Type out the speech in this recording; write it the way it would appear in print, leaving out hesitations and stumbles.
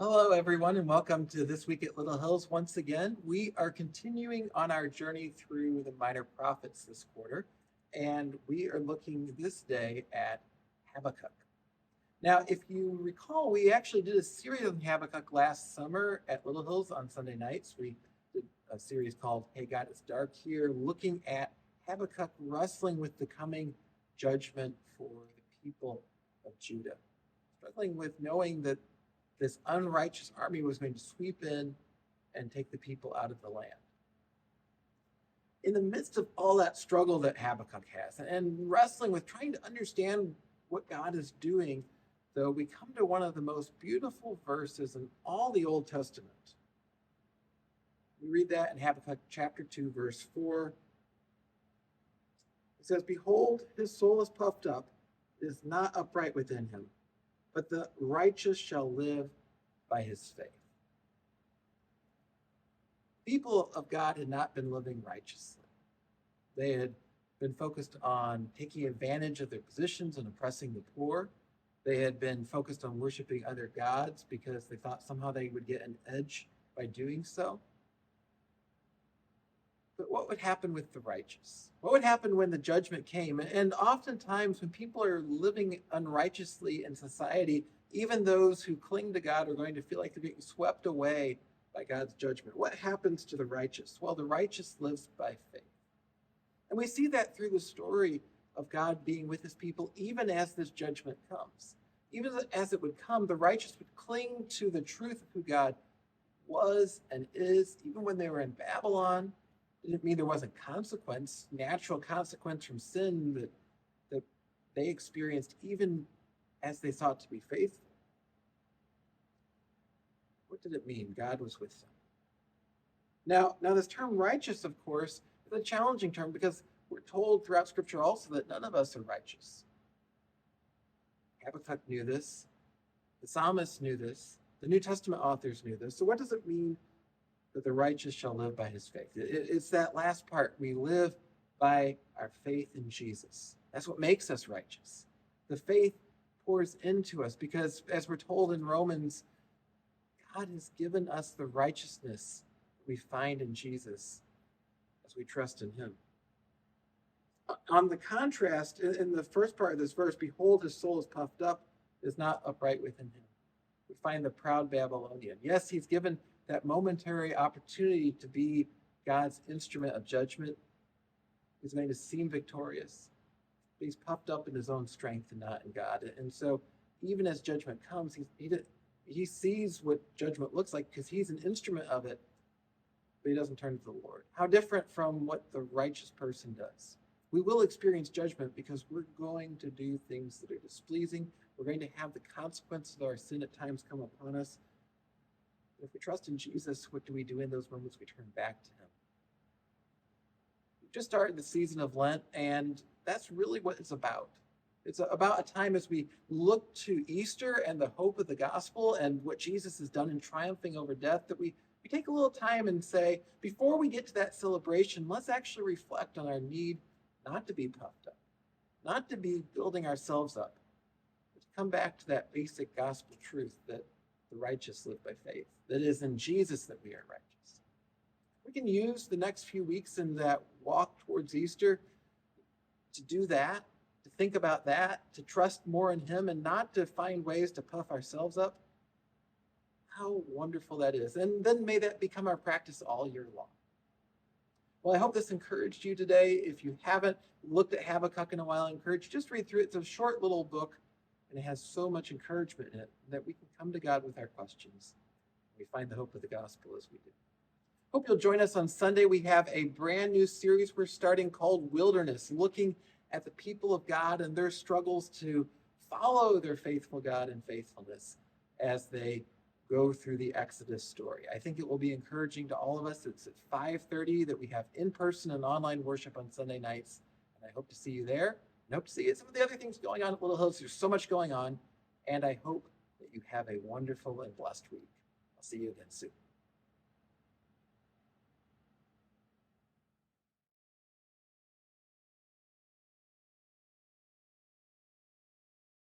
Hello, everyone, and welcome to This Week at Little Hills. Once again, we are continuing on our journey through the minor prophets this quarter, and we are looking this day at Habakkuk. Now, if you recall, we actually did a series on Habakkuk last summer at Little Hills on Sunday nights. We did a series called Hey God, It's Dark Here, looking at Habakkuk wrestling with the coming judgment for the people of Judah, struggling with knowing that this unrighteous army was going to sweep in and take the people out of the land. In the midst of all that struggle that Habakkuk has and wrestling with trying to understand what God is doing, though, we come to one of the most beautiful verses in all the Old Testament. We read that in Habakkuk chapter 2, verse 4. It says, "Behold, his soul is puffed up, it is not upright within him, but the righteous shall live by his faith." People of God had not been living righteously. They had been focused on taking advantage of their positions and oppressing the poor. They had been focused on worshiping other gods because they thought somehow they would get an edge by doing so. But what would happen with the righteous? What would happen when the judgment came? And oftentimes, when people are living unrighteously in society, even those who cling to God are going to feel like they're being swept away by God's judgment. What happens to the righteous? Well, the righteous lives by faith. And we see that through the story of God being with his people, even as this judgment comes. Even as it would come, the righteous would cling to the truth of who God was and is, even when they were in Babylon. It didn't mean there wasn't consequence, natural consequence from sin that they experienced even as they sought to be faithful. What did it mean? God was with them. Now this term righteous, of course, is a challenging term because we're told throughout Scripture also that none of us are righteous. Habakkuk knew this. The psalmist knew this. The New Testament authors knew this. So what does it mean that the righteous shall live by his faith? It's that last part. We live by our faith in Jesus. That's what makes us righteous. The faith pours into us because, as we're told in Romans, God has given us the righteousness we find in Jesus as we trust in him. On the contrast, in the first part of this verse, behold, his soul is puffed up, is not upright within him. We find the proud Babylonian. Yes, he's given that momentary opportunity to be God's instrument of judgment. He's going to seem victorious. But he's puffed up in his own strength and not in God. And so even as judgment comes, he sees what judgment looks like because he's an instrument of it, but he doesn't turn to the Lord. How different from what the righteous person does. We will experience judgment because we're going to do things that are displeasing. We're going to have the consequences of our sin at times come upon us. If we trust in Jesus, what do we do in those moments? We turn back to him. We've just started the season of Lent, and that's really what it's about. It's about a time as we look to Easter and the hope of the gospel and what Jesus has done in triumphing over death, that we take a little time and say, before we get to that celebration, let's actually reflect on our need not to be puffed up, not to be building ourselves up, but to come back to that basic gospel truth that the righteous live by faith, that it is in Jesus that we are righteous. We can use the next few weeks in that walk towards Easter to do that, to think about that, to trust more in him and not to find ways to puff ourselves up. How wonderful that is. And then may that become our practice all year long. Well, I hope this encouraged you today. If you haven't looked at Habakkuk in a while, I encourage you just read through it. It's a short little book, and it has so much encouragement in it that we can come to God with our questions. We find the hope of the gospel as we do. Hope you'll join us on Sunday. We have a brand new series we're starting called Wilderness, looking at the people of God and their struggles to follow their faithful God in faithfulness as they go through the Exodus story. I think it will be encouraging to all of us. It's at 5:30 that we have in-person and online worship on Sunday nights, and I hope to see you there. And hope to see you at some of the other things going on at Little Hills. There's so much going on, and I hope that you have a wonderful and blessed week. I'll see you again soon.